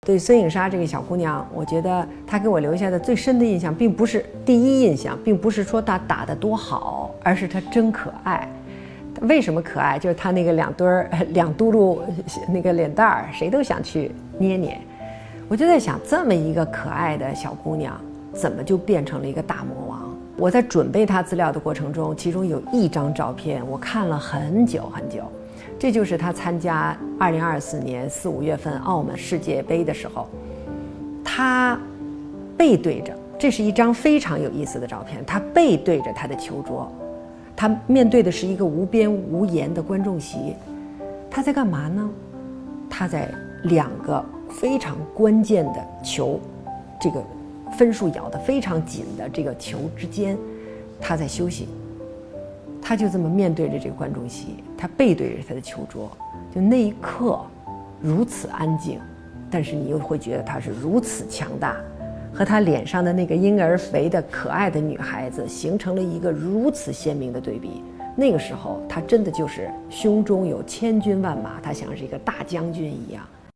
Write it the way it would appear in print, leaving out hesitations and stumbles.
对孙颖莎这个小姑娘，我觉得她给我留下的最深的印象，并不是第一印象，并不是说她打得多好，而是她真可爱。为什么可爱？就是她那个两嘟噜那个脸蛋儿，谁都想去捏捏。我就在想，这么一个可爱的小姑娘，怎么就变成了一个大魔王？我在准备她资料的过程中，其中有一张照片，我看了很久很久。这就是她参加2024年4、5月份澳门世界杯的时候，她背对着，这是一张非常有意思的照片，她背对着她的球桌，她面对的是一个无边无沿的观众席。她在干嘛呢？她在两个非常关键的球，这个分数咬得非常紧的这个球之间，她在休息。他就这么面对着这个观众席，他背对着他的球桌，就那一刻如此安静，但是你又会觉得他是如此强大，和他脸上的那个婴儿肥的可爱的女孩子形成了一个如此鲜明的对比。那个时候他真的就是胸中有千军万马，他像是一个大将军一样。